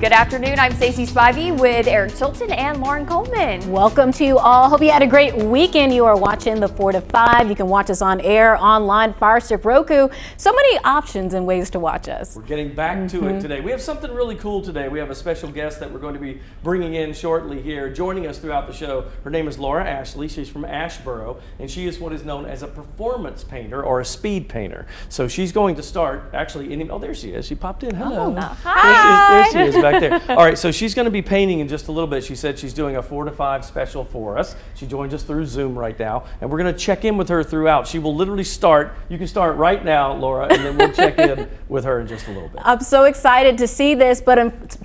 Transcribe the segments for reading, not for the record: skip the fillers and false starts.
Good afternoon. I'm Stacey Spivey with Eric Chilton and Lauren Coleman. Welcome to you all. Hope you had a great weekend. You are watching the 4 to 5. You can watch us on air, online, Fire Stick, Roku. So many options and ways to watch us. We're getting back to it today. We have something really cool today. We have a special guest that we're going to be bringing in shortly here, joining us throughout the show. Her name is Laura Ashley. She's from Asheboro, and she is what is known as a performance painter or a speed painter. So she's going to start actually. Oh, there she is. She popped in. Hello. Oh, hi. There she is back there. All right, so she's going to be painting in just a little bit. She said she's doing a 4 to 5 special for us. She joins us through Zoom right now, and we're going to check in with her throughout. She will literally start. You can start right now, Laura, and then we'll check in with her in just a little bit. I'm so excited to see this, but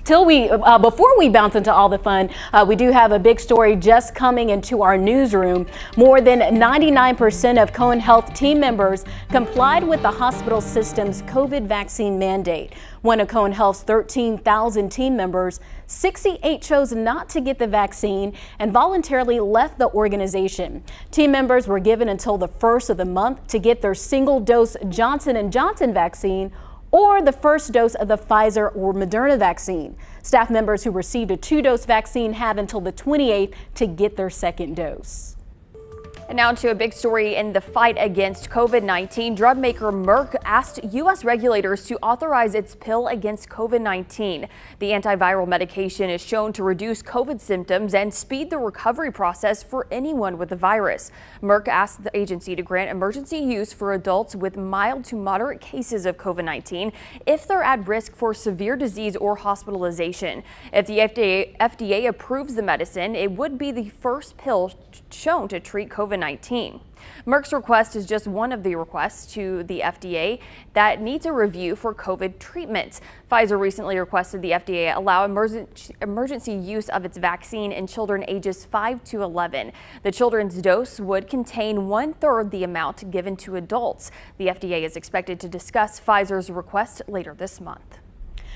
before we bounce into all the fun, we do have a big story just coming into our newsroom. More than 99% of Cone Health team members complied with the hospital system's COVID vaccine mandate. One of Cone Health's 13,000 team members, 68 chose not to get the vaccine and voluntarily left the organization. Team members were given until the first of the month to get their single-dose Johnson & Johnson vaccine or the first dose of the Pfizer or Moderna vaccine. Staff members who received a 2-dose vaccine have until the 28th to get their second dose. And now to a big story in the fight against COVID-19. Drug maker Merck asked U.S. regulators to authorize its pill against COVID-19. The antiviral medication is shown to reduce COVID symptoms and speed the recovery process for anyone with the virus. Merck asked the agency to grant emergency use for adults with mild to moderate cases of COVID-19 if they're at risk for severe disease or hospitalization. If the FDA approves the medicine, it would be the first pill shown to treat COVID-19. Merck's request is just one of the requests to the FDA that needs a review for COVID treatments. Pfizer recently requested the FDA allow emergency use of its vaccine in children ages 5 to 11. The children's dose would contain 1/3 the amount given to adults. The FDA is expected to discuss Pfizer's request later this month.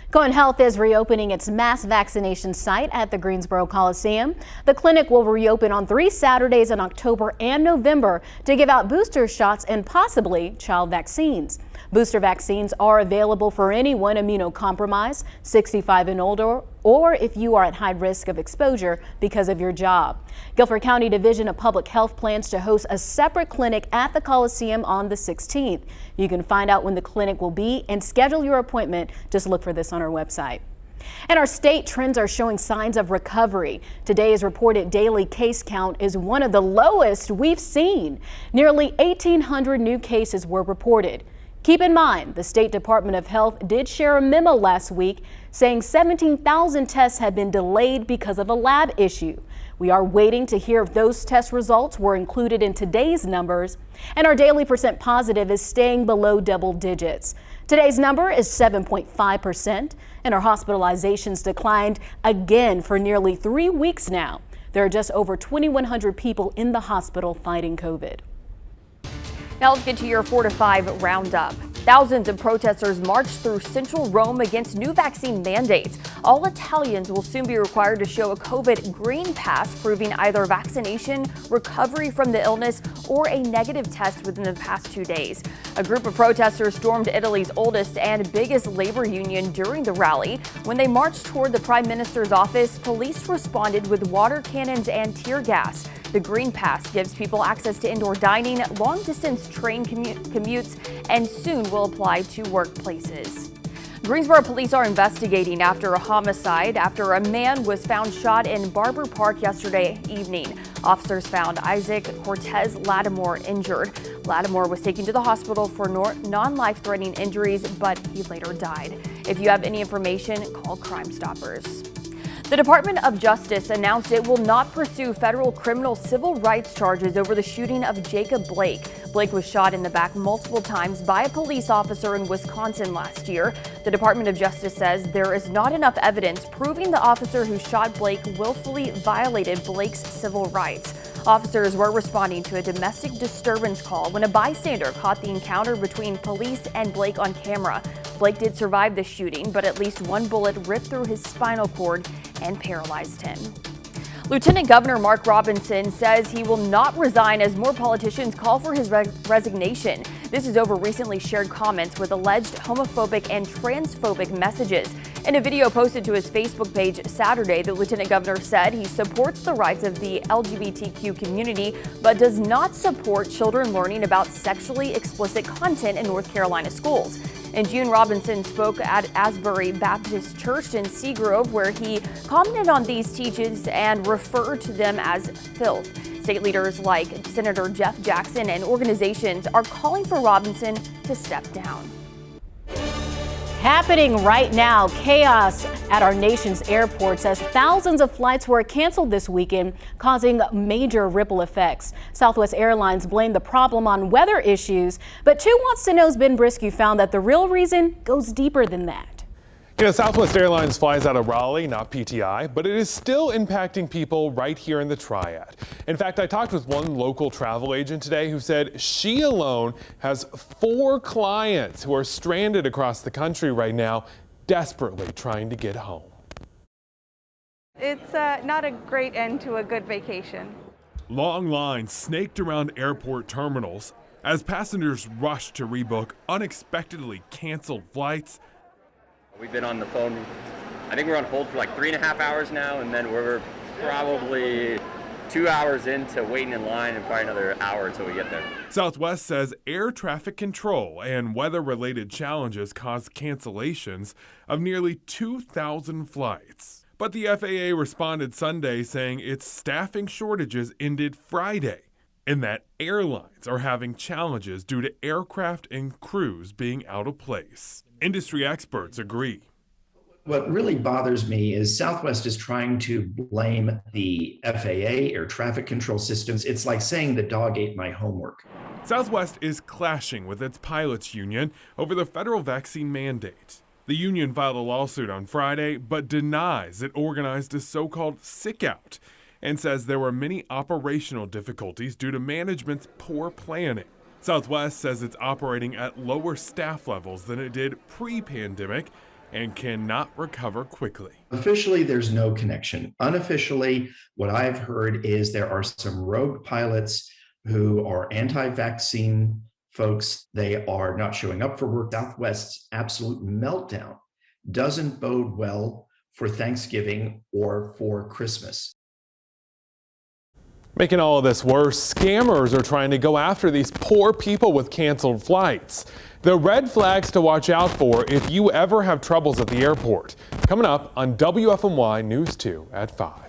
Cone Health is reopening its mass vaccination site at the Greensboro Coliseum. The clinic will reopen on 3 Saturdays in October and November to give out booster shots and possibly child vaccines. Booster vaccines are available for anyone immunocompromised, 65 and older, or if you are at high risk of exposure because of your job. Guilford County Division of Public Health plans to host a separate clinic at the Coliseum on the 16th. You can find out when the clinic will be and schedule your appointment. Just look for this on our website. And our state trends are showing signs of recovery. Today's reported daily case count is one of the lowest we've seen. Nearly 1,800 new cases were reported. Keep in mind, the State Department of Health did share a memo last week saying 17,000 tests had been delayed because of a lab issue. We are waiting to hear if those test results were included in today's numbers, and our daily percent positive is staying below double digits. Today's number is 7.5%, and our hospitalizations declined again for nearly 3 weeks now. There are just over 2,100 people in the hospital fighting COVID. Now let's get to your 4 to 5 roundup. Thousands of protesters marched through central Rome against new vaccine mandates. All Italians will soon be required to show a COVID green pass proving either vaccination, recovery from the illness, or a negative test within the past 2 days. A group of protesters stormed Italy's oldest and biggest labor union during the rally. When they marched toward the prime minister's office, police responded with water cannons and tear gas. The Green Pass gives people access to indoor dining, long-distance train commutes, and soon will apply to workplaces. Greensboro police are investigating after a homicide after a man was found shot in Barber Park yesterday evening. Officers found Isaac Cortez Lattimore injured. Lattimore was taken to the hospital for non-life-threatening injuries, but he later died. If you have any information, call Crime Stoppers. The Department of Justice announced it will not pursue federal criminal civil rights charges over the shooting of Jacob Blake. Blake was shot in the back multiple times by a police officer in Wisconsin last year. The Department of Justice says there is not enough evidence proving the officer who shot Blake willfully violated Blake's civil rights. Officers were responding to a domestic disturbance call when a bystander caught the encounter between police and Blake on camera. Blake did survive the shooting, but at least one bullet ripped through his spinal cord and paralyzed him. Lieutenant Governor Mark Robinson says he will not resign as more politicians call for his resignation. This is over recently shared comments with alleged homophobic and transphobic messages. In a video posted to his Facebook page Saturday, the lieutenant governor said he supports the rights of the LGBTQ community, but does not support children learning about sexually explicit content in North Carolina schools. In June, Robinson spoke at Asbury Baptist Church in Seagrove, where he commented on these teachings and referred to them as filth. State leaders like Senator Jeff Jackson and organizations are calling for Robinson to step down. Happening right now, chaos at our nation's airports as thousands of flights were canceled this weekend, causing major ripple effects. Southwest Airlines blamed the problem on weather issues, but 2 Wants to Know's Ben Briscoe found that the real reason goes deeper than that. You know, Southwest Airlines flies out of Raleigh, not PTI, but it is still impacting people right here in the Triad. In fact, I talked with one local travel agent today who said she alone has 4 clients who are stranded across the country right now, desperately trying to get home. It's not a great end to a good vacation. Long lines snaked around airport terminals as passengers rushed to rebook unexpectedly canceled flights. We've been on the phone, I think we're on hold for like 3.5 hours now, and then we're probably 2 hours into waiting in line and probably another hour until we get there. Southwest says air traffic control and weather-related challenges caused cancellations of nearly 2,000 flights. But the FAA responded Sunday saying its staffing shortages ended Friday, and that airlines are having challenges due to aircraft and crews being out of place. Industry experts agree. What really bothers me is Southwest is trying to blame the FAA, air traffic control systems. It's like saying the dog ate my homework. Southwest is clashing with its pilots union over the federal vaccine mandate. The union filed a lawsuit on Friday, but denies it organized a so-called sick out and says there were many operational difficulties due to management's poor planning. Southwest says it's operating at lower staff levels than it did pre-pandemic and cannot recover quickly. Officially, there's no connection. Unofficially, what I've heard is there are some rogue pilots who are anti-vaccine folks. They are not showing up for work. Southwest's absolute meltdown doesn't bode well for Thanksgiving or for Christmas. Making all of this worse, scammers are trying to go after these poor people with canceled flights. The red flags to watch out for if you ever have troubles at the airport. Coming up on WFMY News 2 at 5.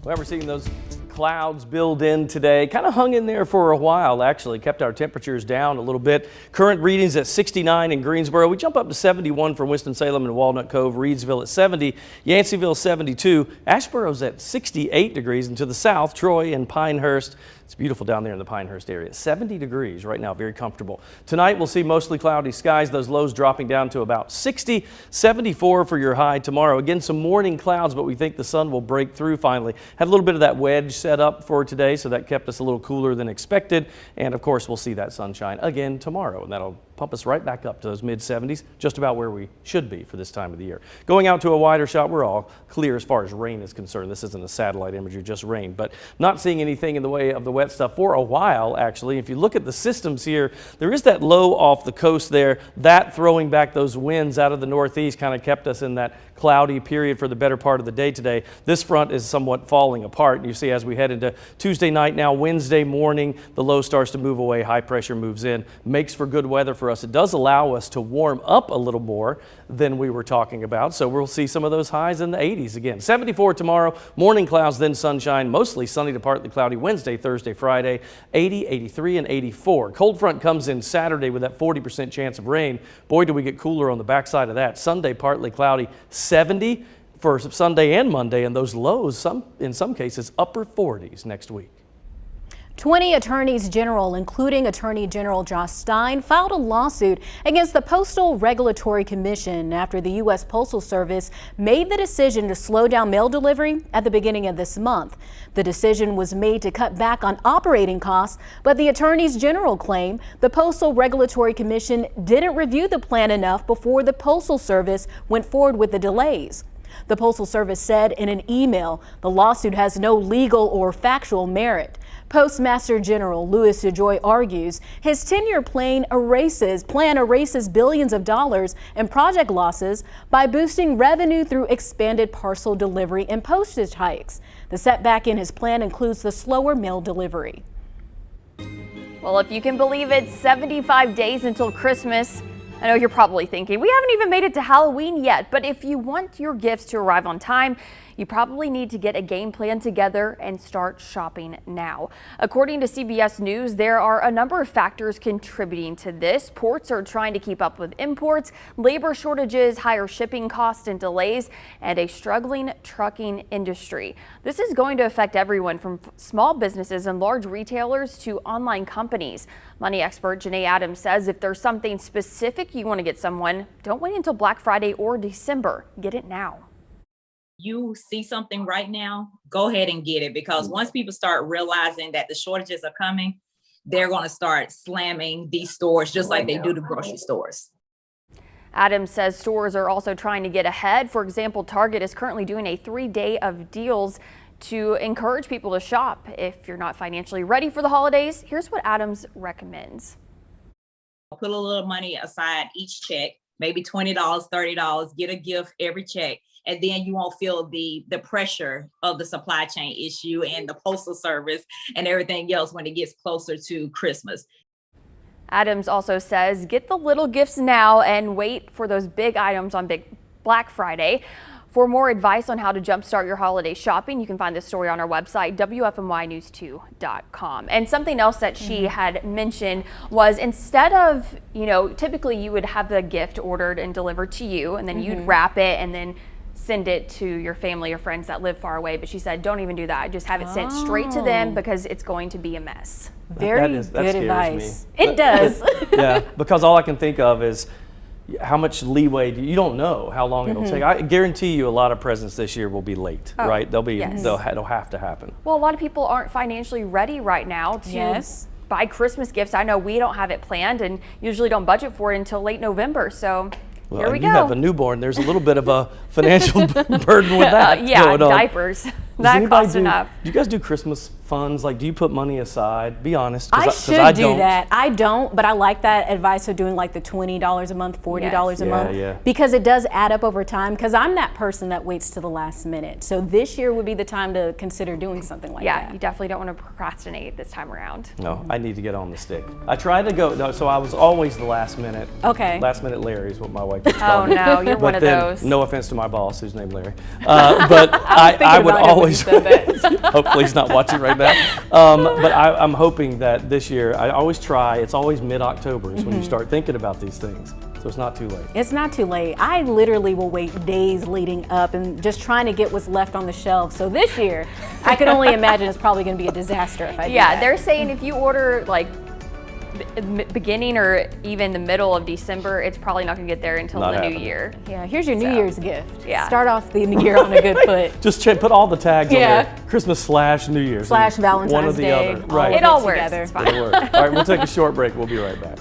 Well, we're seeing those clouds build in today. Kind of hung in there for a while, actually. Kept our temperatures down a little bit. Current readings at 69 in Greensboro. We jump up to 71 for Winston-Salem and Walnut Cove. Reedsville at 70. Yanceyville 72. Asheboro's at 68 degrees. And to the south, Troy and Pinehurst. It's beautiful down there in the Pinehurst area. 70 degrees right now, very comfortable. Tonight we'll see mostly cloudy skies, those lows dropping down to about 60, 74 for your high tomorrow. Again, some morning clouds, but we think the sun will break through finally. Had a little bit of that wedge set up for today, so that kept us a little cooler than expected. And of course, we'll see that sunshine again tomorrow, and that'll pump us right back up to those mid-70s, just about where we should be for this time of the year. Going out to a wider shot, we're all clear as far as rain is concerned. This isn't a satellite imagery, just rain, but not seeing anything in the way of the wet stuff for a while, actually. If you look at the systems here, there is that low off the coast there. That throwing back those winds out of the northeast kind of kept us in that cloudy period for the better part of the day today. This front is somewhat falling apart. And you see as we head into Tuesday night now, Wednesday morning, the low starts to move away, high pressure moves in, makes for good weather for us. It does allow us to warm up a little more than we were talking about. So we'll see some of those highs in the 80s again. 74 tomorrow, morning clouds, then sunshine, mostly sunny to partly cloudy Wednesday, Thursday, Friday, 80, 83, and 84. Cold front comes in Saturday with that 40% chance of rain. Boy, do we get cooler on the backside of that. Sunday, partly cloudy, 70 for Sunday and Monday, and those lows, in some cases, upper 40s next week. 20 attorneys general, including Attorney General Josh Stein, filed a lawsuit against the Postal Regulatory Commission after the U.S. Postal Service made the decision to slow down mail delivery at the beginning of this month. The decision was made to cut back on operating costs, but the attorneys general claim the Postal Regulatory Commission didn't review the plan enough before the Postal Service went forward with the delays. The Postal Service said in an email the lawsuit has no legal or factual merit. Postmaster General Louis DeJoy argues his 10-year plan erases billions of dollars in project losses by boosting revenue through expanded parcel delivery and postage hikes. The setback in his plan includes the slower mail delivery. Well, if you can believe it, 75 days until Christmas. I know you're probably thinking, we haven't even made it to Halloween yet, but if you want your gifts to arrive on time, you probably need to get a game plan together and start shopping now. According to CBS News, there are a number of factors contributing to this. Ports are trying to keep up with imports, labor shortages, higher shipping costs and delays, and a struggling trucking industry. This is going to affect everyone from small businesses and large retailers to online companies. Money expert Janae Adams says if there's something specific you want to get someone, don't wait until Black Friday or December. Get it now. You see something right now, go ahead and get it, because once people start realizing that the shortages are coming, they're going to start slamming these stores just like they do the grocery stores. Adams says stores are also trying to get ahead. For example, Target is currently doing a 3-day of deals to encourage people to shop. If you're not financially ready for the holidays, here's what Adams recommends. Put a little money aside each check, maybe $20, $30, get a gift every check. And then you won't feel the pressure of the supply chain issue and the postal service and everything else when it gets closer to Christmas. Adams also says get the little gifts now and wait for those big items on Big Black Friday. For more advice on how to jumpstart your holiday shopping, you can find this story on our website, WFMYnews2.com. And something else that she had mentioned was instead of, typically you would have the gift ordered and delivered to you, and then you'd wrap it and then send it to your family or friends that live far away. But she said, don't even do that. Just have it sent straight to them because it's going to be a mess. Very that good advice. Me. It does. Yeah, because all I can think of is how much leeway you don't know how long it'll take. I guarantee you a lot of presents this year will be late, right? They'll have to happen. Well, a lot of people aren't financially ready right now to buy Christmas gifts. I know we don't have it planned and usually don't budget for it until late November. So well, here we go. You have a newborn. There's a little bit of a financial burden with that. Yeah, diapers. That costs enough. Do you guys do Christmas funds? Like, do you put money aside? Be honest. I should do that. I don't, but I like that advice of doing like the $20 a month, $40 a month, because it does add up over time. Because I'm that person that waits to the last minute. So this year would be the time to consider doing something like that. Yeah, you definitely don't want to procrastinate this time around. No, I need to get on the stick. I try to go, so I was always the last minute. Okay. Last minute Larry is what my wife would call Oh me. no, you're one of those. No offense to my boss, who's named Larry, but I would always. Hopefully he's not watching right now. But I'm hoping that this year, I always try, it's always mid-October is when you start thinking about these things. So it's not too late. It's not too late. I literally will wait days leading up and just trying to get what's left on the shelf. So this year, I can only imagine it's probably going to be a disaster if I do that. They're saying if you order like beginning or even the middle of December, it's probably not going to get there until the new year. Yeah, here's your New Year's gift. Yeah. Start off the year on a good foot. Just put all the tags on there. Christmas / New Year's. / Valentine's one or the Day. other. Right. It all works. Together. It's fine. It'll work. All right, we'll take a short break. We'll be right back.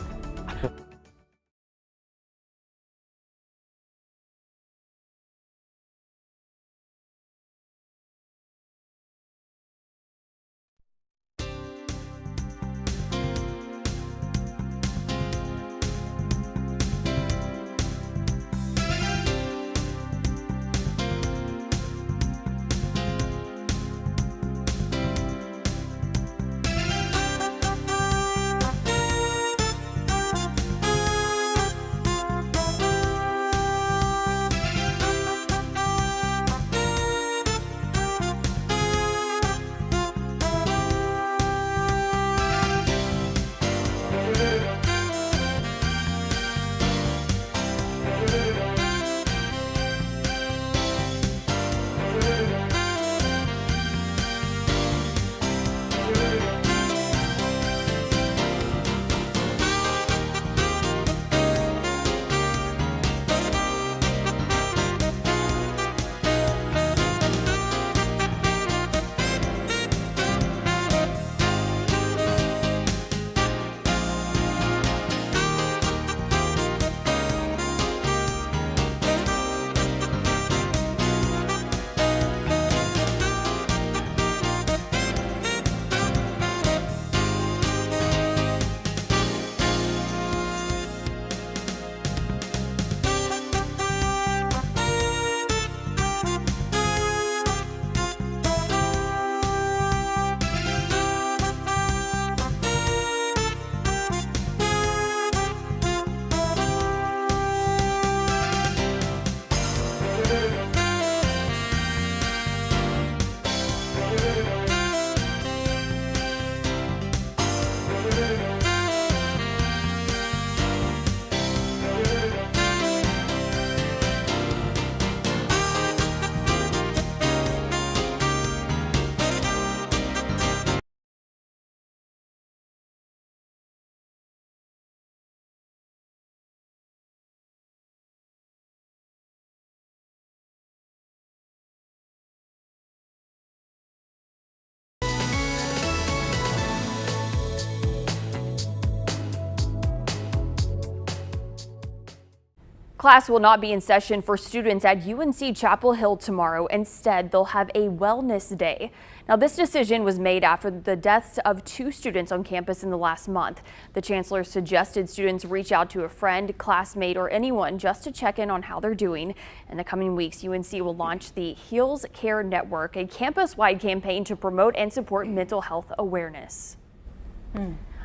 Class will not be in session for students at UNC Chapel Hill tomorrow. Instead, they'll have a wellness day. Now, this decision was made after the deaths of 2 students on campus in the last month. The chancellor suggested students reach out to a friend, classmate, or anyone just to check in on how they're doing. In the coming weeks, UNC will launch the Heals Care Network, a campus-wide campaign to promote and support mental health awareness.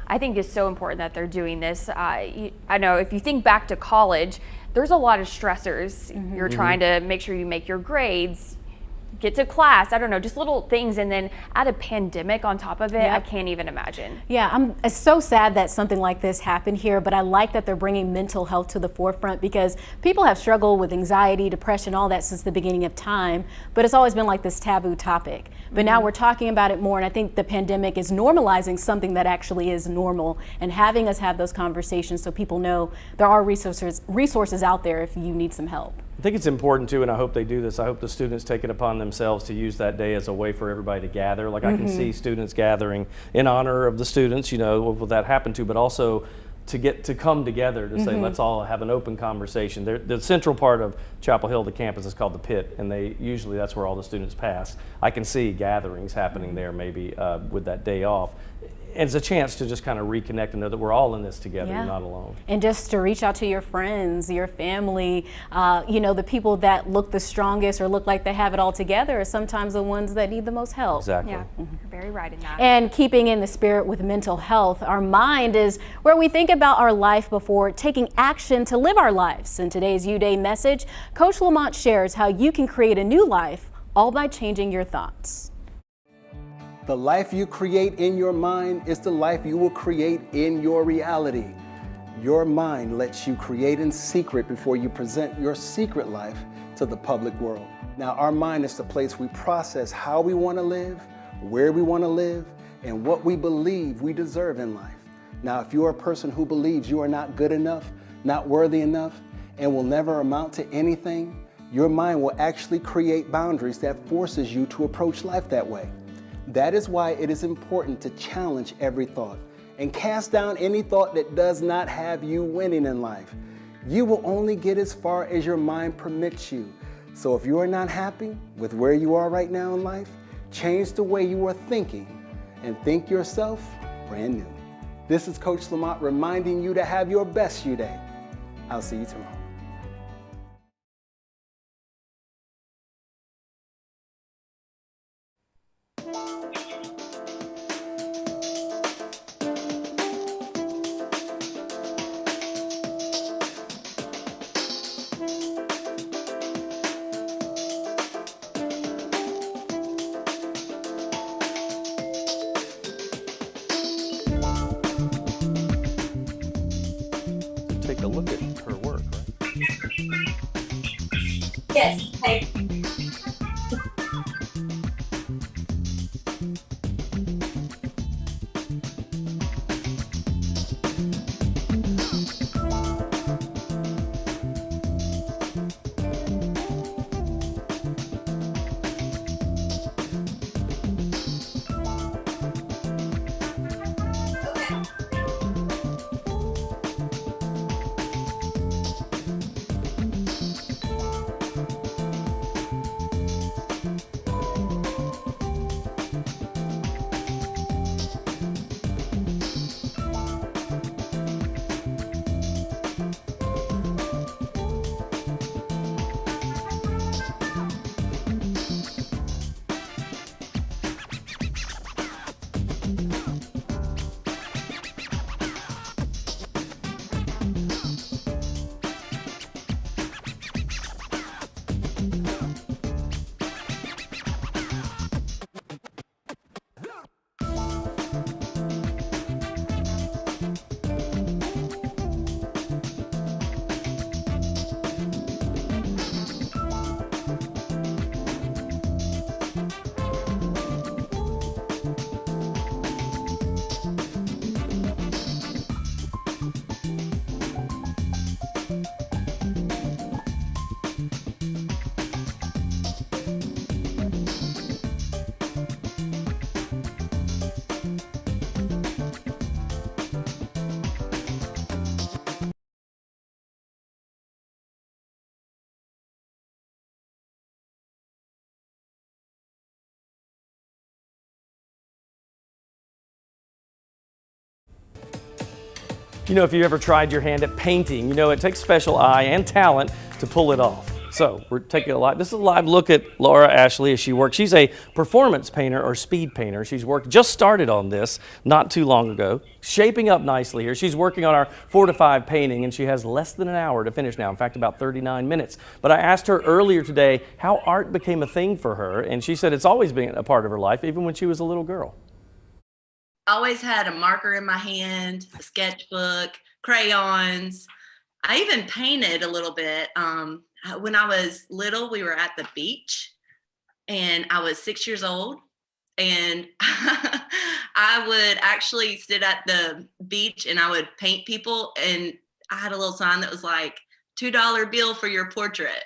I think it's so important that they're doing this. I know if you think back to college, there's a lot of stressors. You're trying to make sure you make your grades, get to class, I don't know, just little things, and then add a pandemic on top of it. I can't even imagine. Yeah, it's so sad that something like this happened here, but I like that they're bringing mental health to the forefront because people have struggled with anxiety, depression, all that since the beginning of time, but it's always been like this taboo topic. But now we're talking about it more, and I think the pandemic is normalizing something that actually is normal and having us have those conversations so people know there are resources out there if you need some help. I think it's important too, and I hope they do this. I hope the students take it upon themselves to use that day as a way for everybody to gather. Like I can see students gathering in honor of the students, you know, what will that happen to, but also to get to come together to say, let's all have an open conversation. The central part of Chapel Hill, the campus, is called the Pit, and usually that's where all the students pass. I can see gatherings happening there maybe with that day off. And it's a chance to just kind of reconnect and know that we're all in this together, you're not alone. And just to reach out to your friends, your family, you know, the people that look the strongest or look like they have it all together are sometimes the ones that need the most help. Exactly. Yeah, you're very right in that. And keeping in the spirit with mental health, our mind is where we think about our life before taking action to live our lives. In today's U-Day message, Coach Lamont shares how you can create a new life all by changing your thoughts. The life you create in your mind is the life you will create in your reality. Your mind lets you create in secret before you present your secret life to the public world. Now, our mind is the place we process how we want to live, where we want to live, and what we believe we deserve in life. Now, if you're a person who believes you are not good enough, not worthy enough, and will never amount to anything, your mind will actually create boundaries that forces you to approach life that way. That is why it is important to challenge every thought and cast down any thought that does not have you winning in life. You will only get as far as your mind permits you. So if you are not happy with where you are right now in life, change the way you are thinking and think yourself brand new. This is Coach Lamont reminding you to have your best U-Day. I'll see you tomorrow. Take a look at her work, right? Yes. Hey. You know, if you ever tried your hand at painting, you know it takes special eye and talent to pull it off. So we're taking this is a live look at Laura Ashley as she works. She's a performance painter or speed painter. She's just started on this not too long ago, shaping up nicely here. She's working on our 4 to 5 painting, and she has less than an hour to finish now. In fact, about 39 minutes. But I asked her earlier today how art became a thing for her, and she said it's always been a part of her life, even when she was a little girl. I always had a marker in my hand, a sketchbook, crayons. I even painted a little bit. When I was little, we were at the beach, and I was 6 years old, and I would actually sit at the beach and I would paint people, and I had a little sign that was like, $2 bill for your portrait.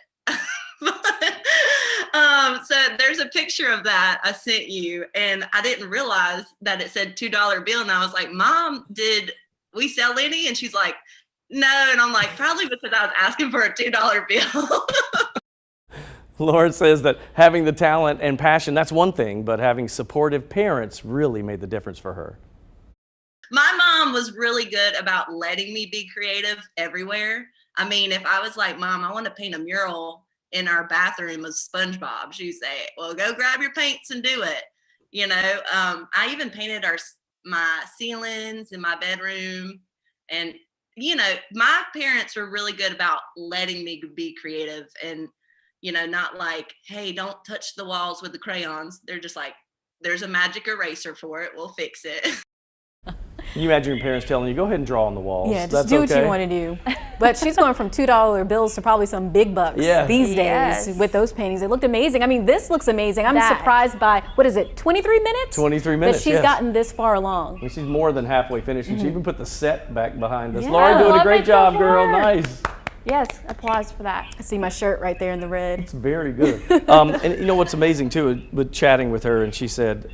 So there's a picture of that I sent you, and I didn't realize that it said $2 bill, and I was like, Mom, did we sell any? And she's like, no. And I'm like, probably because I was asking for a $2 bill. Laura says that having the talent and passion, that's one thing, but having supportive parents really made the difference for her. My mom was really good about letting me be creative everywhere. I mean, if I was like, Mom, I want to paint a mural in our bathroom with SpongeBob, she'd say, well, go grab your paints and do it. You know, I even painted my ceilings in my bedroom. And, you know, my parents were really good about letting me be creative and, you know, not like, hey, don't touch the walls with the crayons. They're just like, there's a magic eraser for it. We'll fix it. Can you imagine your parents telling you, go ahead and draw on the walls? Yeah, just do what you want to do. But she's going from $2 bills to probably some big bucks these days with those paintings. It looked amazing. I mean, this looks amazing. I'm surprised by, what is it, 23 minutes? 23 minutes, that she's gotten this far along. Well, she's more than halfway finished, and she even put the set back behind us. Laura, doing a great job, girl. Nice. Yes, applause for that. I see my shirt right there in the red. It's very good. And you know what's amazing too, with chatting with her, and she said,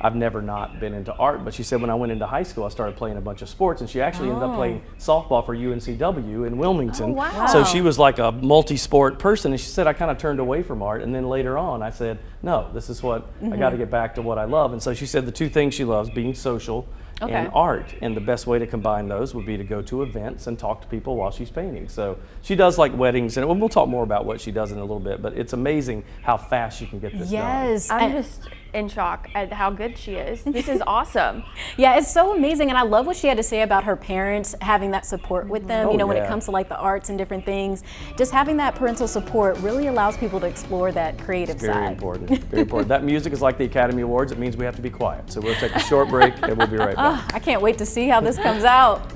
I've never not been into art, but she said when I went into high school, I started playing a bunch of sports, and she actually ended up playing softball for UNCW in Wilmington. Oh, wow. So she was like a multi-sport person, and she said I kind of turned away from art, and then later on I said, no, this is what, I got to get back to what I love. And so she said the two things she loves, being social and art, and the best way to combine those would be to go to events and talk to people while she's painting. So she does like weddings, and we'll talk more about what she does in a little bit, but it's amazing how fast she can get this done. I'm just in shock at how good she is. This is awesome. Yeah, it's so amazing, and I love what she had to say about her parents having that support with them, you know, when it comes to like the arts and different things. Just having that parental support really allows people to explore that creative side. Very important, very important. That music is like the Academy Awards. It means we have to be quiet. So we'll take a short break, and we'll be right back. I can't wait to see how this comes out.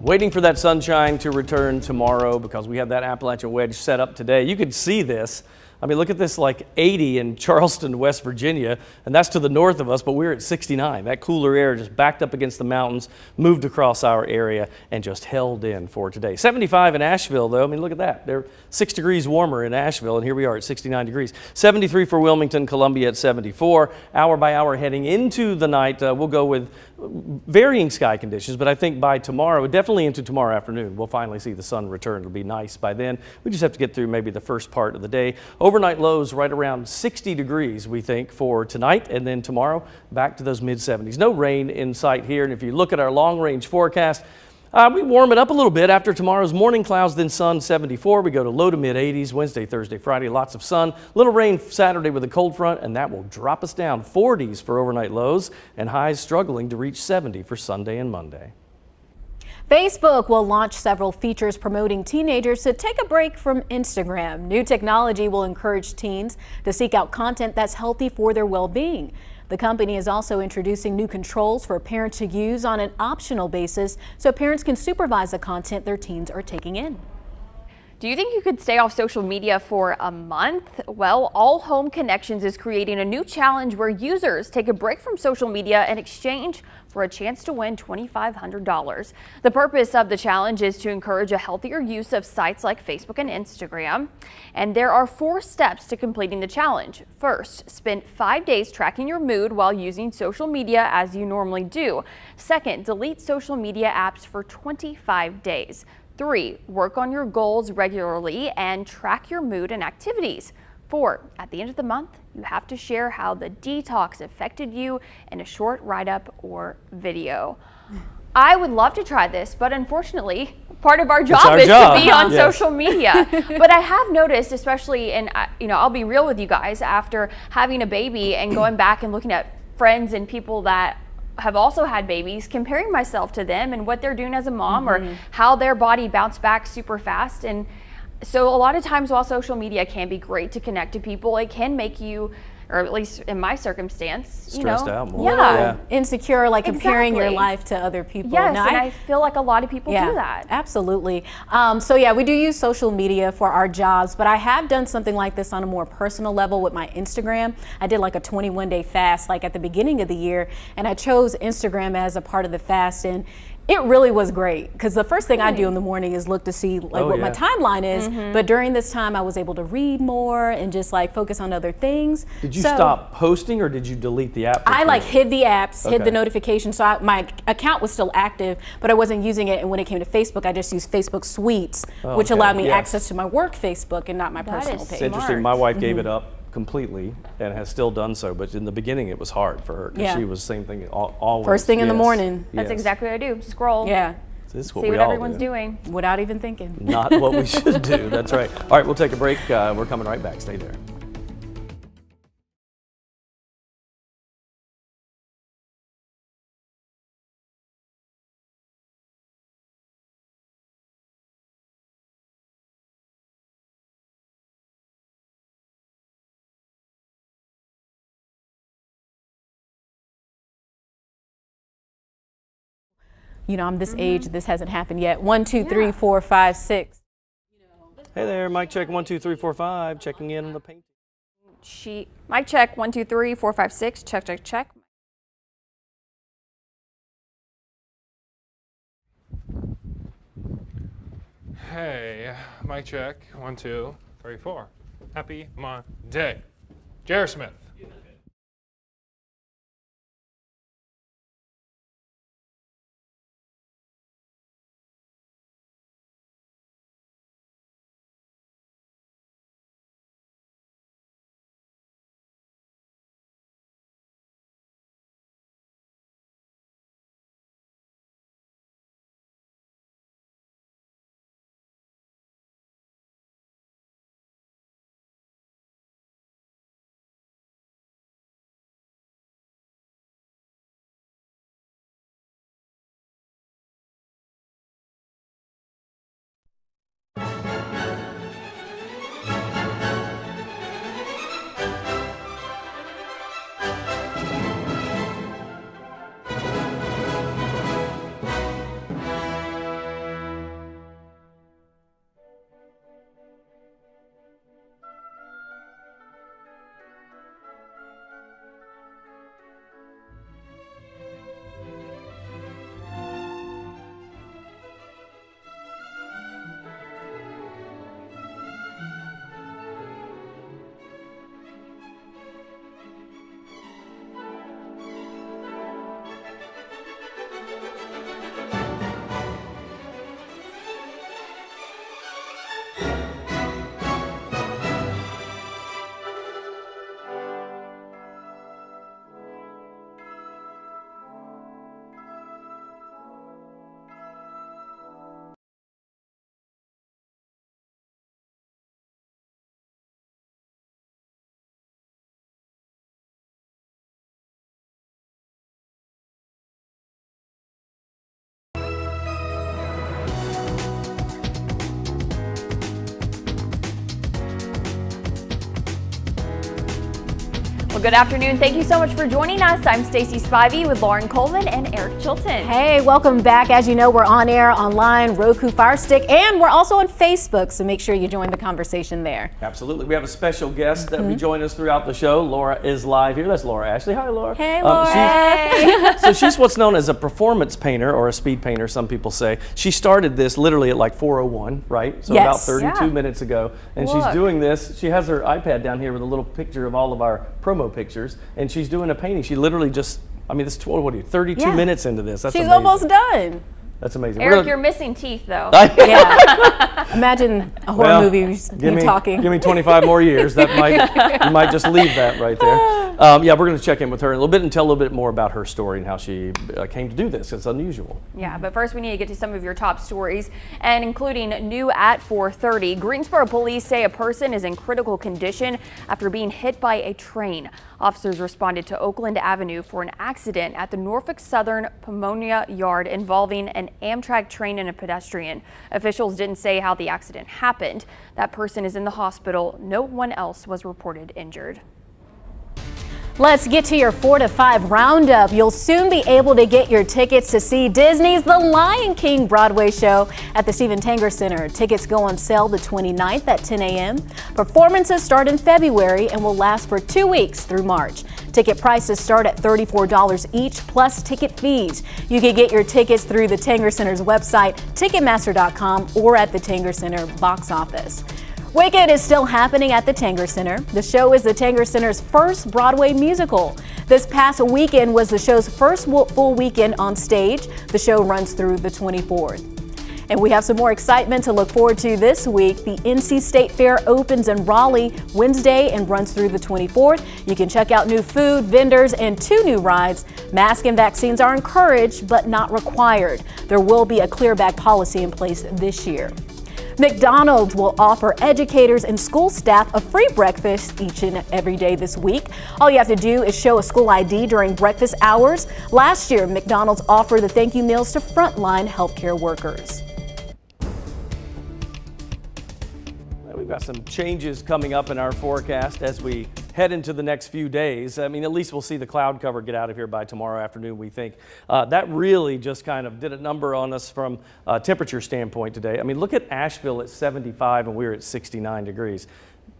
Waiting for that sunshine to return tomorrow because we have that Appalachian wedge set up today. You can see this. I mean, look at this, like 80 in Charleston, West Virginia, and that's to the north of us, but we're at 69. That cooler air just backed up against the mountains, moved across our area, and just held in for today. 75 in Asheville, though. I mean, look at that. They're 6 degrees warmer in Asheville, and here we are at 69 degrees. 73 for Wilmington, Columbia at 74. Hour by hour heading into the night, we'll go with varying sky conditions, but I think by tomorrow, definitely into tomorrow afternoon, we'll finally see the sun return. It'll be nice by then. We just have to get through maybe the first part of the day. Overnight lows right around 60 degrees, we think, for tonight, and then tomorrow back to those mid-70s. No rain in sight here, and if you look at our long-range forecast, we warm it up a little bit after tomorrow's morning clouds, then sun 74. We go to low to mid 80s Wednesday, Thursday, Friday, lots of sun. Little rain Saturday with a cold front, and that will drop us down 40s for overnight lows and highs struggling to reach 70 for Sunday and Monday. Facebook will launch several features promoting teenagers to take a break from Instagram. New technology will encourage teens to seek out content that's healthy for their well-being. The company is also introducing new controls for parents to use on an optional basis so parents can supervise the content their teens are taking in. Do you think you could stay off social media for a month? Well, All Home Connections is creating a new challenge where users take a break from social media in exchange for a chance to win $2,500. The purpose of the challenge is to encourage a healthier use of sites like Facebook and Instagram. And there are 4 steps to completing the challenge. First, spend 5 days tracking your mood while using social media as you normally do. Second, delete social media apps for 25 days. 3, work on your goals regularly and track your mood and activities. 4, at the end of the month, you have to share how the detox affected you in a short write-up or video. I would love to try this, but unfortunately, part of our job is to be on social media. But I have noticed, especially, and I'll be real with you guys, after having a baby and going back and looking at friends and people that have also had babies, comparing myself to them and what they're doing as a mom or how their body bounced back super fast. And so a lot of times while social media can be great to connect to people, it can make you, or at least in my circumstance, stressed out more. Yeah, insecure, like comparing your life to other people. Yes, and I feel like a lot of people do that. Absolutely. So yeah, we do use social media for our jobs, but I have done something like this on a more personal level with my Instagram. I did like a 21-day fast like at the beginning of the year, and I chose Instagram as a part of the fast, and it really was great because the first thing I do in the morning is look to see like what my timeline is. But during this time, I was able to read more and just like focus on other things. Did you stop posting or did you delete the app? I like hid the apps, hid the notifications. So my account was still active, but I wasn't using it. And when it came to Facebook, I just used Facebook Suites, which allowed me access to my work Facebook and not my personal page. It's interesting. My wife gave it up completely and has still done so, but in the beginning it was hard for her because she was the same thing always. First thing in the morning. That's exactly what I do. Scroll. Yeah. This is what see we what all everyone's do. doing. Without even thinking. Not what we should do. That's right. All right, we'll take a break. We're coming right back. Stay there. I'm this age, this hasn't happened yet. 1, 2, 3, 4, 5, 6. Hey there, mic check 1, 2, 3, 4, 5. Checking in on the painting. Mic check 1, 2, 3, 4, 5, 6. Check, check, check. Hey, mic check 1, 2, 3, 4. Happy Monday. J.R. Smith. Well, good afternoon. Thank you so much for joining us. I'm Stacey Spivey with Lauren Coleman and Eric Chilton. Hey, welcome back. As you know, we're on air, online, Roku, Fire Stick, and we're also on Facebook, so make sure you join the conversation there. Absolutely. We have a special guest that will join us throughout the show. Laura is live here. That's Laura Ashley. Hi, Laura. Hey, Laura. So she's what's known as a performance painter, or a speed painter, some people say. She started this literally at like 4:01, right? So about 32 minutes ago. And she's doing this. She has her iPad down here with a little picture of all of our promo pictures, and she's doing a painting. She literally just, I mean, this is 32 minutes into this. That's She's amazing. almost done. That's amazing. Eric, you're missing teeth, though. Yeah. Imagine a horror movie, you talking. Give me 25 more years. That might, you might just leave that right there. Yeah, we're going to check in with her in a little bit and tell a little bit more about her story and how she came to do this. It's unusual. Yeah, but first we need to get to some of your top stories, and including new at 4:30. Greensboro police say a person is in critical condition after being hit by a train. Officers responded to Oakland Avenue for an accident at the Norfolk Southern Pomona Yard involving an Amtrak train and a pedestrian. Officials didn't say how the accident happened. That person is in the hospital. No one else was reported injured. Let's get to your 4 to 5 roundup. You'll soon be able to get your tickets to see Disney's The Lion King Broadway show at the Stephen Tanger Center. Tickets go on sale the 29th at 10 a.m. Performances start in February and will last for 2 weeks through March. Ticket prices start at $34 each plus ticket fees. You can get your tickets through the Tanger Center's website, Ticketmaster.com, or at the Tanger Center box office. Wicked is still happening at the Tanger Center. The show is the Tanger Center's first Broadway musical. This past weekend was the show's first full weekend on stage. The show runs through the 24th. And we have some more excitement to look forward to this week. The NC State Fair opens in Raleigh Wednesday and runs through the 24th. You can check out new food, vendors, and 2 new rides. Masks and vaccines are encouraged but not required. There will be a clear bag policy in place this year. McDonald's will offer educators and school staff a free breakfast each and every day this week. All you have to do is show a school ID during breakfast hours. Last year, McDonald's offered the thank you meals to frontline healthcare workers. We've got some changes coming up in our forecast as we head into the next few days. I mean, at least we'll see the cloud cover get out of here by tomorrow afternoon, we think. That really just kind of did a number on us from a temperature standpoint today. I mean, look at Asheville at 75 and we're at 69 degrees.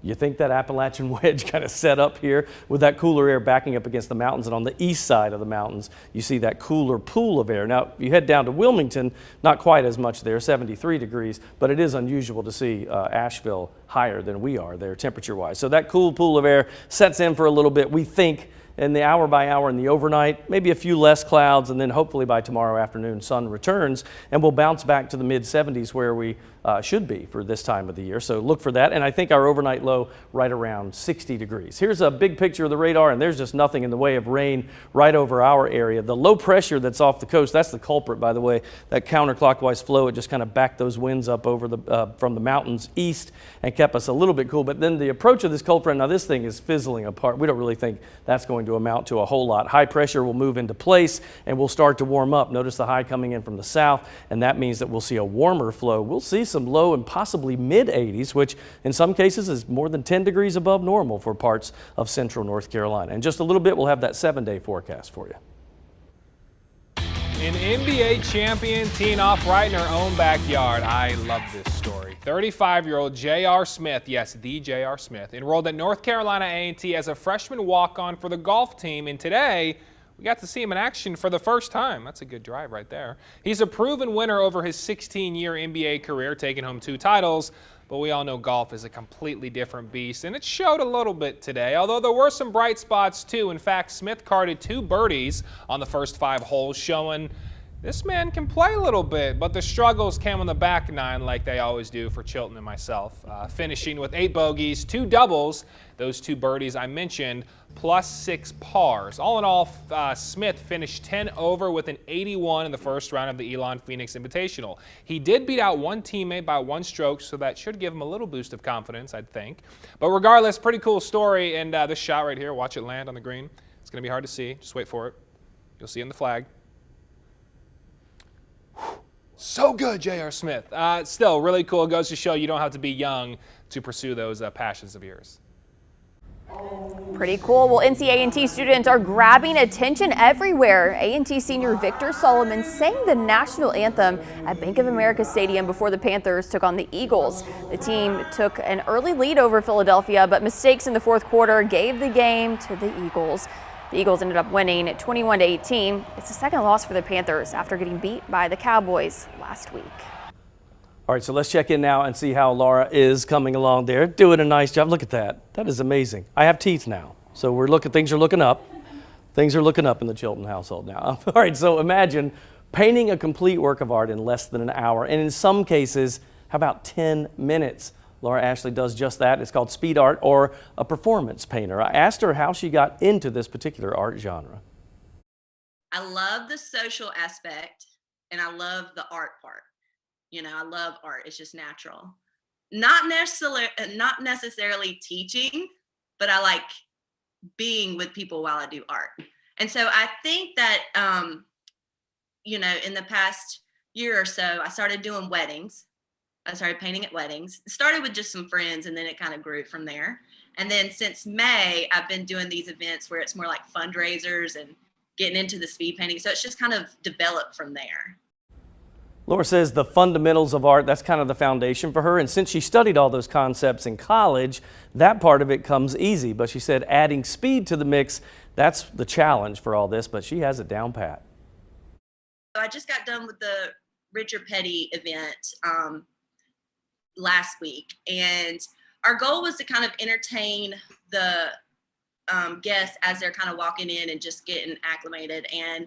You think that Appalachian wedge kind of set up here with that cooler air backing up against the mountains, and on the east side of the mountains, you see that cooler pool of air. Now, you head down to Wilmington, not quite as much there, 73 degrees, but it is unusual to see Asheville higher than we are there temperature-wise. So that cool pool of air sets in for a little bit, we think, in the hour by hour in the overnight, maybe a few less clouds, and then hopefully by tomorrow afternoon, sun returns, and we'll bounce back to the mid-70s where we should be for this time of the year. So look for that, and I think our overnight low right around 60 degrees. Here's a big picture of the radar, and there's just nothing in the way of rain right over our area. The low pressure that's off the coast, that's the culprit, by the way. That counterclockwise flow, it just kind of backed those winds up over the from the mountains east and kept us a little bit cool. But then the approach of this cold front, now this thing is fizzling apart. We don't really think that's going to amount to a whole lot. High pressure will move into place and we'll start to warm up. Notice the high coming in from the south, and that means that we'll see a warmer flow. We'll see some low and possibly mid 80s, which in some cases is more than 10 degrees above normal for parts of central North Carolina. In just a little bit, we'll have that 7-day forecast for you. An NBA champion teeing off right in her own backyard. I love this story. 35-year-old J.R. Smith, yes, the J.R. Smith, enrolled at North Carolina A&T as a freshman walk-on for the golf team, and today we got to see him in action for the first time. That's a good drive right there. He's a proven winner over his 16-year NBA career, taking home 2 titles. But we all know golf is a completely different beast, and it showed a little bit today, although there were some bright spots too. In fact, Smith carded 2 birdies on the first 5 holes, showing this man can play a little bit, but the struggles came on the back 9 like they always do for Chilton and myself, finishing with 8 bogeys, 2 doubles, those 2 birdies I mentioned, plus 6 pars. All in all, Smith finished 10 over with an 81 in the first round of the Elon Phoenix Invitational. He did beat out one teammate by 1 stroke, so that should give him a little boost of confidence, I'd think. But regardless, pretty cool story, and this shot right here, watch it land on the green. It's going to be hard to see. Just wait for it. You'll see in the flag. So good, J.R. Smith. Still, really cool. It goes to show you don't have to be young to pursue those passions of yours. Pretty cool. Well, NC A&T students are grabbing attention everywhere. A&T senior Victor Solomon sang the national anthem at Bank of America Stadium before the Panthers took on the Eagles. The team took an early lead over Philadelphia, but mistakes in the fourth quarter gave the game to the Eagles. The Eagles ended up winning 21-18. It's the second loss for the Panthers after getting beat by the Cowboys last week. All right, so let's check in now and see how Laura is coming along there. Doing a nice job. Look at that. That is amazing. I have teeth now, so things are looking up. Things are looking up in the Chilton household now. All right, so imagine painting a complete work of art in less than an hour, and in some cases, how about 10 minutes? Laura Ashley does just that. It's called speed art, or a performance painter. I asked her how she got into this particular art genre. I love the social aspect and I love the art part. You know, I love art. It's just natural. Not necessarily teaching, but I like being with people while I do art. And so I think that, you know, in the past year or so, I started doing weddings. I started painting at weddings. It started with just some friends, and then it kind of grew from there. And then since May, I've been doing these events where it's more like fundraisers and getting into the speed painting. So it's just kind of developed from there. Laura says the fundamentals of art, that's kind of the foundation for her. And since she studied all those concepts in college, that part of it comes easy. But she said adding speed to the mix, that's the challenge for all this, but she has it down pat. So I just got done with the Richard Petty event last week. And our goal was to kind of entertain the guests as they're kind of walking in and just getting acclimated. And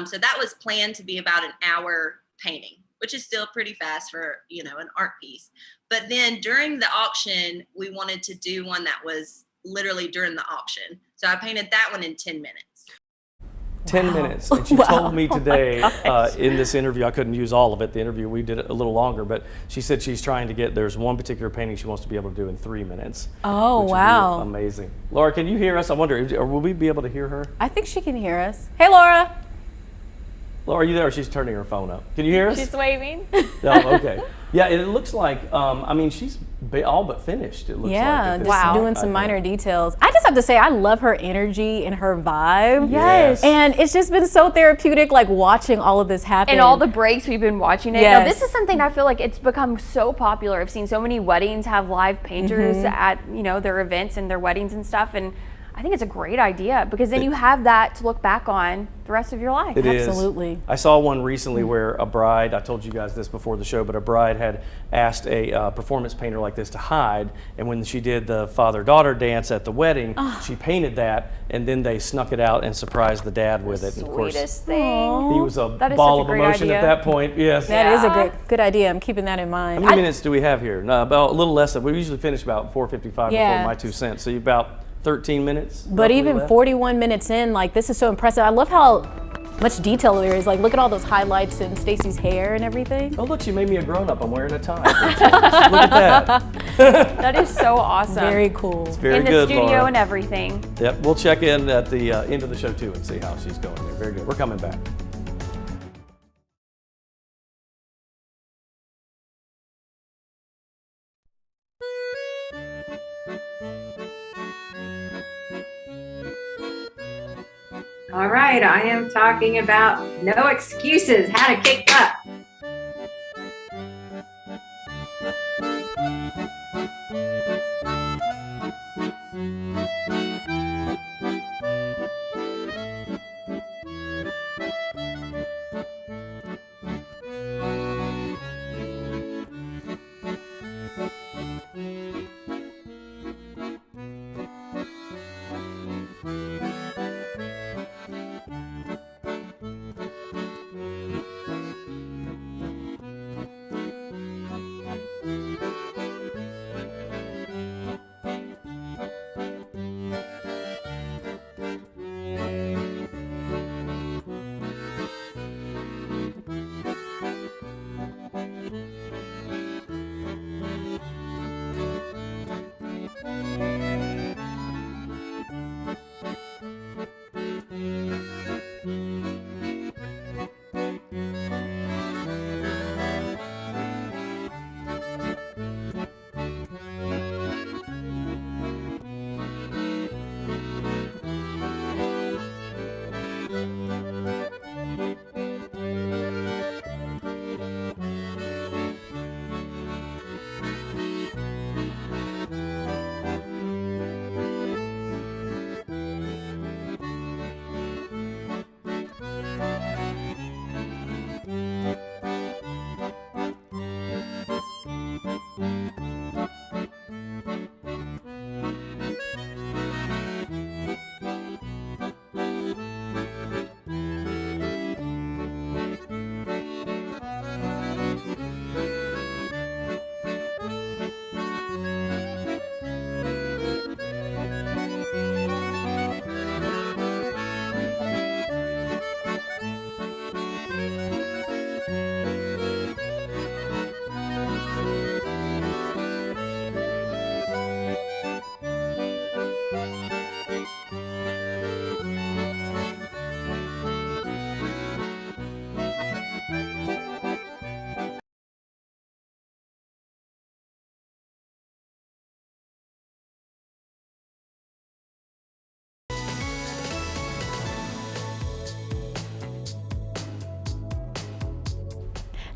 so that was planned to be about an hour painting, which is still pretty fast for, you know, an art piece. But then during the auction, we wanted to do one that was literally during the auction. So I painted that one in 10 minutes. 10 minutes. And she told me today in this interview, I couldn't use all of it, the interview, we did it a little longer, but she said she's trying to there's one particular painting she wants to be able to do in 3 minutes. Oh, wow. Amazing. Laura, can you hear us? I wonder, will we be able to hear her? I think she can hear us. Hey, Laura. Laura, are you there? She's turning her phone up. Can you hear us? She's waving. Oh, okay. Yeah, it looks like, I mean, she's all but finished, it looks like. Yeah, just doing some minor details. I just have to say, I love her energy and her vibe. Yes. And it's just been so therapeutic, like watching all of this happen. And all the breaks we've been watching it. Yes. Now, this is something I feel like it's become so popular. I've seen so many weddings have live painters at, you know, their events and their weddings and stuff. And I think it's a great idea because then you have that to look back on the rest of your life. It is. Absolutely. I saw one recently where a bride, I told you guys this before the show, but a bride had asked a performance painter like this to hide, and when she did the father-daughter dance at the wedding, she painted that, and then they snuck it out and surprised the dad with it. And of course, Sweetest thing. he was a ball of emotion at that point. Yes. That is a good idea. I'm keeping that in mind. How many minutes do we have here? No, about a little less than. We usually finish about 4:55 before my 2 cents. So you about 13 minutes. But even left. 41 minutes in, like, this is so impressive. I love how much detail there is. Like, look at all those highlights in Stacy's hair and everything. Oh, look, she made me a grown-up. I'm wearing a tie. Look at that. That is so awesome. Very cool. It's very in the good, studio Laura. and everything. Yep, we'll check in at the end of the show too and see how she's going there. Very good. We're coming back. All right, I am talking about no excuses, how to kick butt.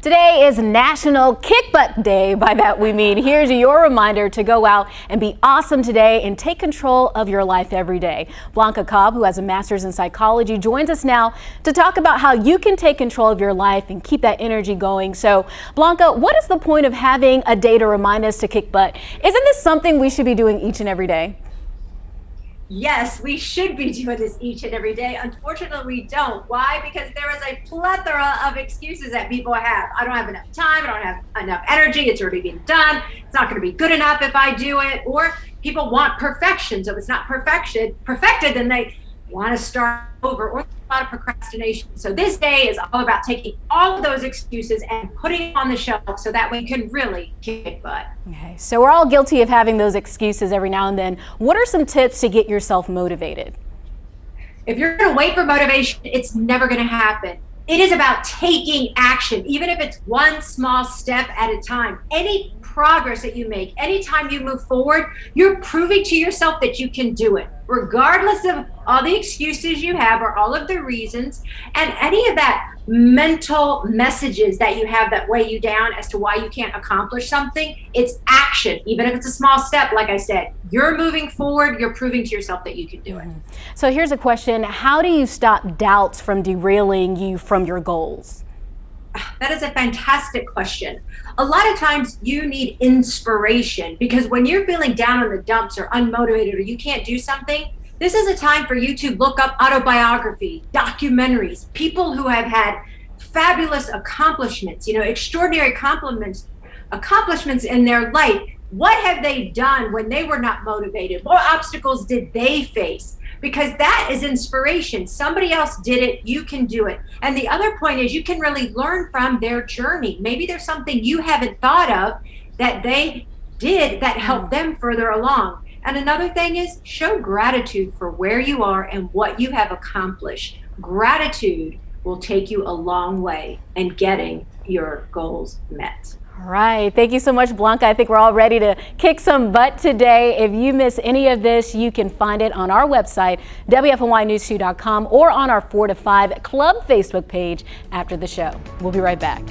Today is National Kick Butt Day. By that we mean here's your reminder to go out and be awesome today and take control of your life every day. Blanca Cobb, who has a master's in psychology, joins us now to talk about how you can take control of your life and keep that energy going. So, Blanca, what is the point of having a day to remind us to kick butt? Isn't this something we should be doing each and every day? Yes, we should be doing this each and every day. Unfortunately, we don't. Why? Because there is a plethora of excuses that people have. I don't have enough time. I don't have enough energy. It's already been done. It's not going to be good enough if I do it. Or people want perfection. So if it's not perfected, then they want to start over, or a lot of procrastination. So this day is all about taking all of those excuses and putting them on the shelf so that we can really kick butt. Okay, so we're all guilty of having those excuses every now and then. What are some tips to get yourself motivated? If you're going to wait for motivation, it's never going to happen. It is about taking action, even if it's one small step at a time. Any progress that you make, anytime you move forward, you're proving to yourself that you can do it, regardless of all the excuses you have or all of the reasons and any of that mental messages that you have that weigh you down as to why you can't accomplish something. It's action. Even if it's a small step, like I said, you're moving forward, you're proving to yourself that you can do it. So here's a question. How do you stop doubts from derailing you from your goals? That is a fantastic question. A lot of times you need inspiration, because when you're feeling down in the dumps or unmotivated or you can't do something, this is a time for you to look up autobiography, documentaries, people who have had fabulous accomplishments, extraordinary accomplishments in their life. What have they done when they were not motivated? What obstacles did they face? Because that is inspiration. Somebody else did it, you can do it. And the other point is you can really learn from their journey. Maybe there's something you haven't thought of that they did that helped them further along. And another thing is show gratitude for where you are and what you have accomplished. Gratitude will take you a long way in getting your goals met. All right. Thank you so much, Blanca. I think we're all ready to kick some butt today. If you miss any of this, you can find it on our website, WFNYnews2.com, or on our 4 to 5 Club Facebook page after the show. We'll be right back.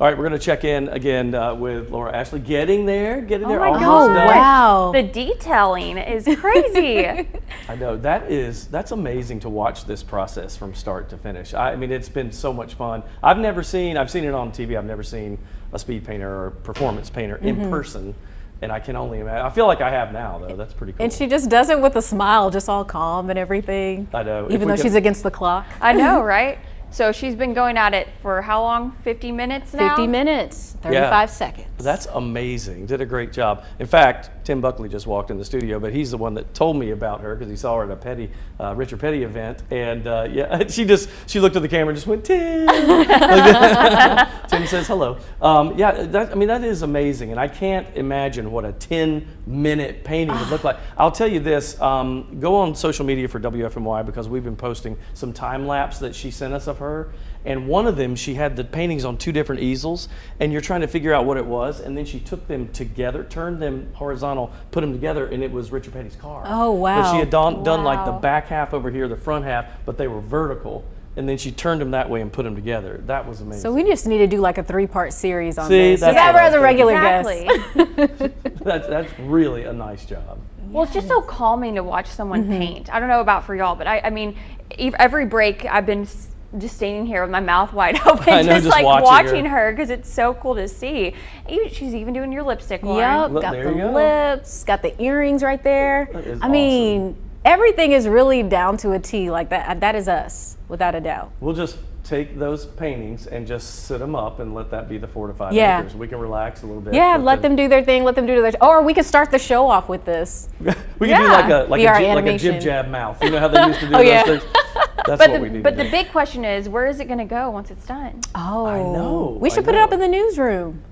All right, we're going to check in again with Laura Ashley. Getting there, Oh my almost God. done. Wow. The detailing is crazy. I know that's amazing to watch this process from start to finish. I mean, it's been so much fun. I've seen it on TV. I've never seen a speed painter or performance painter in person, and I can only imagine. I feel like I have now, though. That's pretty cool. And she just does it with a smile, just all calm and everything. I know. Even though she's against the clock. I know, right? So she's been going at it for how long? 50 minutes now? 50 minutes, 35 seconds. That's amazing. Did a great job. In fact, Tim Buckley just walked in the studio, but he's the one that told me about her because he saw her at a Richard Petty event, and she looked at the camera and just went, Tim. Tim says hello. That is amazing, and I can't imagine what a 10-minute painting would look like. I'll tell you this: go on social media for WFMY because we've been posting some time lapse that she sent us of her. And one of them, she had the paintings on 2 different easels, and you're trying to figure out what it was, and then she took them together, turned them horizontal, put them together, and it was Richard Petty's car. Oh, wow. But she had done like the back half over here, the front half, but they were vertical, and then she turned them that way and put them together. That was amazing. So we just need to do like a 3-part series on this. That's have her as a regular Exactly. guest. that's really a nice job. Well, it's just so calming to watch someone paint. I don't know about for y'all, but I mean, every break I've been just standing here with my mouth wide open, just like watching her because it's so cool to see. She's even doing your lipstick, Lauren. Yep, got the lips, got the earrings right there. That is I mean, everything is really down to a T. Like that is us, without a doubt. We'll just take those paintings and just sit them up and let that be the 4 to 5 Yeah. acres. We can relax a little bit. Yeah, let them do their thing. Let them do their. Or we could start the show off with this. We can do like a animation. jib jab mouth. You know how they used to do Oh, yeah. those things? That's what we need But to do. the big question is, where is it going to go once it's done? Oh, I know. We should put it up in the newsroom.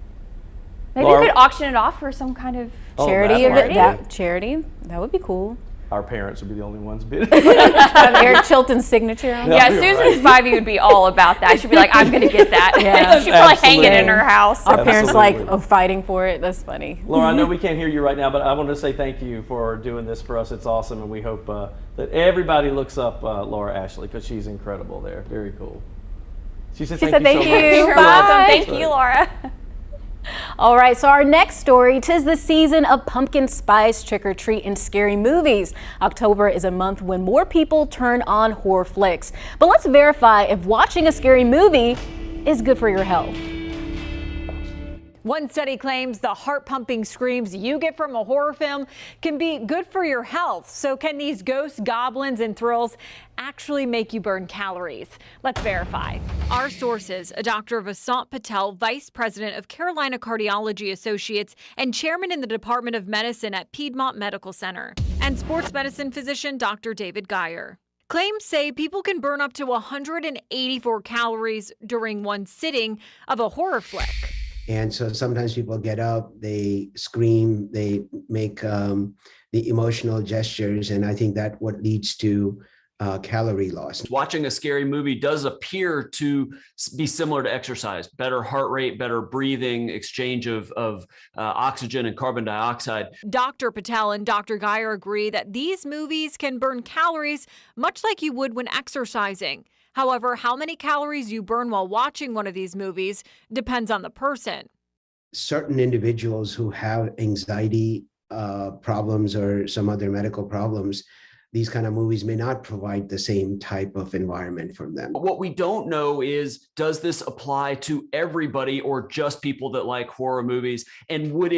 Maybe we could auction it off for some kind of Charity that event. might be. Charity. That would be cool. Our parents would be the only ones bidding. Have Eric Chilton's signature on it. Yeah, you're Susan right. Spivey would be all about that. She'd be like, I'm going to get that. Yeah. She'd probably hang it in Absolutely. her house. Our parents Absolutely. like fighting for it. That's funny. Laura, I know we can't hear you right now, but I want to say thank you for doing this for us. It's awesome, and we hope that everybody looks up Laura Ashley because she's incredible there. Very cool. She said thank you so much. You're Bye. welcome. Thank you, Laura. All right, so our next story, 'tis the season of pumpkin spice trick-or-treat and scary movies. October is a month when more people turn on horror flicks. But let's verify if watching a scary movie is good for your health. One study claims the heart-pumping screams you get from a horror film can be good for your health. So can these ghosts, goblins, and thrills actually make you burn calories? Let's verify. Our sources, a Dr. Vasant Patel, Vice President of Carolina Cardiology Associates and Chairman in the Department of Medicine at Piedmont Medical Center, and sports medicine physician Dr. David Geyer. Claims say people can burn up to 184 calories during one sitting of a horror flick. And so sometimes people get up, they scream, they make the emotional gestures, and I think that what leads to calorie loss. Watching a scary movie does appear to be similar to exercise. Better heart rate, better breathing, exchange of oxygen and carbon dioxide. Dr. Patel and Dr. Geyer agree that these movies can burn calories much like you would when exercising. However, how many calories you burn while watching one of these movies depends on the person. Certain individuals who have anxiety problems or some other medical problems, these kind of movies may not provide the same type of environment for them. What we don't know is, does this apply to everybody or just people that like horror movies? And would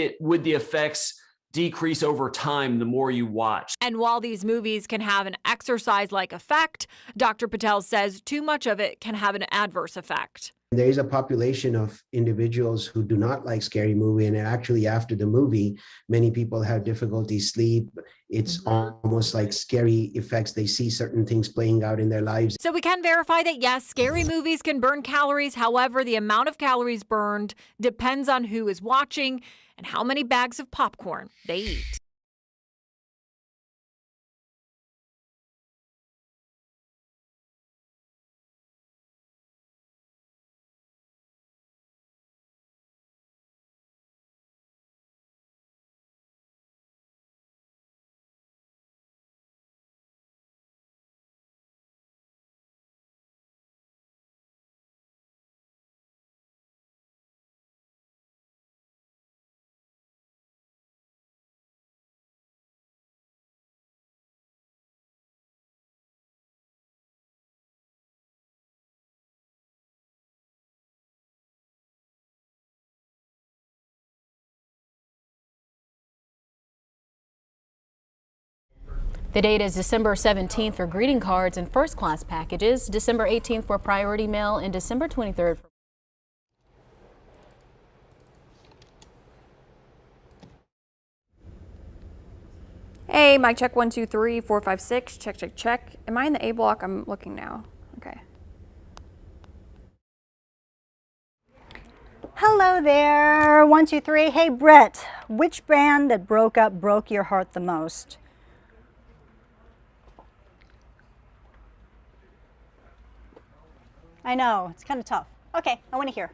the effects decrease over time the more you watch? And while these movies can have an exercise-like effect, Dr. Patel says too much of it can have an adverse effect. There is a population of individuals who do not like scary movie, and actually after the movie, many people have difficulty sleep. It's almost like scary effects. They see certain things playing out in their lives. So we can verify that yes, scary movies can burn calories. However, the amount of calories burned depends on who is watching and how many bags of popcorn they eat. The date is December 17th for greeting cards and first class packages, December 18th for priority mail, and December 23rd for Hey, mic check 1 2 3 4 5 6. Check, check, check. Am I in the A block? I'm looking now. Okay. Hello there. 1 2 3. Hey Brett, which band that broke up broke your heart the most? I know, it's kind of tough. Okay, I want to hear.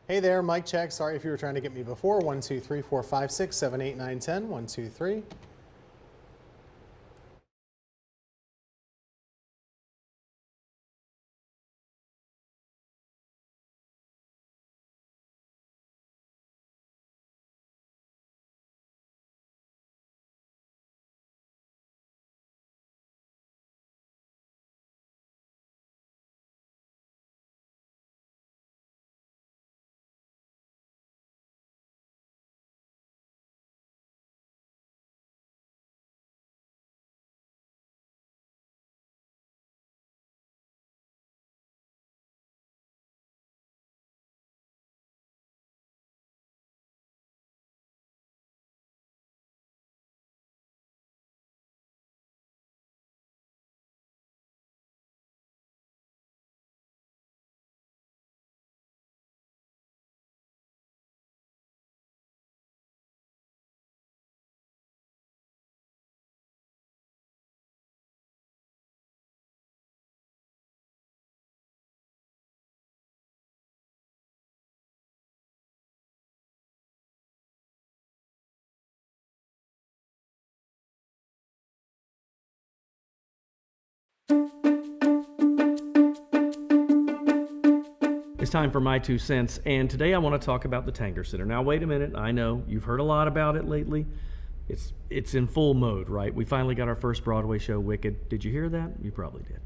Hey there, mic check. Sorry if you were trying to get me before. 1 2 3 4 5 6 7 8 9 10. 1 2 3. It's time for my 2 cents, and today I want to talk about the Tanger Center. Now, wait a minute. I know you've heard a lot about it lately. It's in full mode, right? We finally got our first Broadway show, Wicked. Did you hear that? You probably did.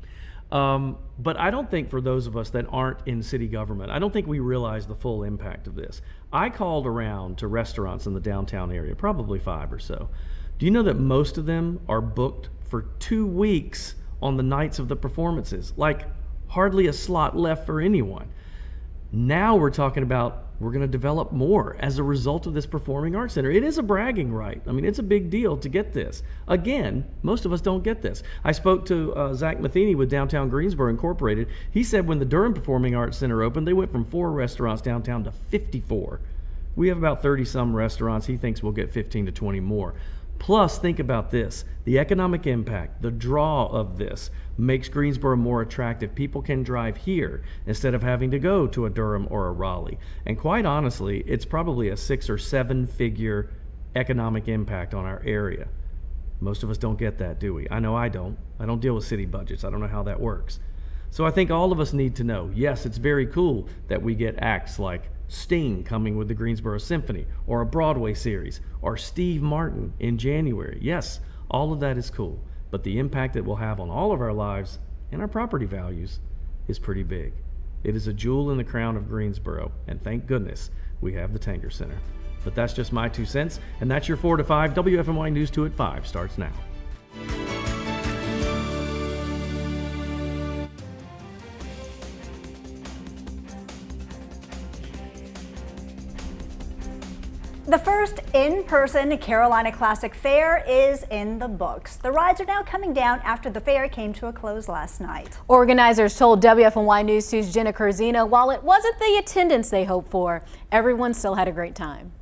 But I don't think for those of us that aren't in city government, I don't think we realize the full impact of this. I called around to restaurants in the downtown area, probably 5 or so. Do you know that most of them are booked for 2 weeks on the nights of the performances? Like hardly a slot left for anyone. Now we're talking about we're going to develop more as a result of this performing arts center. It is a bragging right. I mean, it's a big deal to get this. Again, most of us don't get this. I spoke to Zach Matheny with Downtown Greensboro Incorporated. He said when the Durham Performing Arts Center opened, they went from 4 restaurants downtown to 54. We have about 30-some restaurants. He thinks we'll get 15 to 20 more. Plus, think about this. The economic impact, the draw of this makes Greensboro more attractive. People can drive here instead of having to go to a Durham or a Raleigh. And quite honestly, it's probably a 6 or 7 figure economic impact on our area. Most of us don't get that, do we? I know I don't. I don't deal with city budgets. I don't know how that works. So I think all of us need to know, yes, it's very cool that we get acts like Sting coming with the Greensboro Symphony, or a Broadway series, or Steve Martin in January. Yes, all of that is cool, but the impact it will have on all of our lives and our property values is pretty big. It is a jewel in the crown of Greensboro, and thank goodness we have the Tanger Center. But that's just my 2 cents, and that's your 4 to 5. WFMY News 2 at 5 starts now. The first in-person Carolina Classic Fair is in the books. The rides are now coming down after the fair came to a close last night. Organizers told WFMY News 2's Jenna Curzina while it wasn't the attendance they hoped for, everyone still had a great time.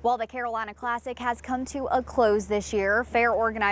While the Carolina Classic has come to a close this year, fair organizers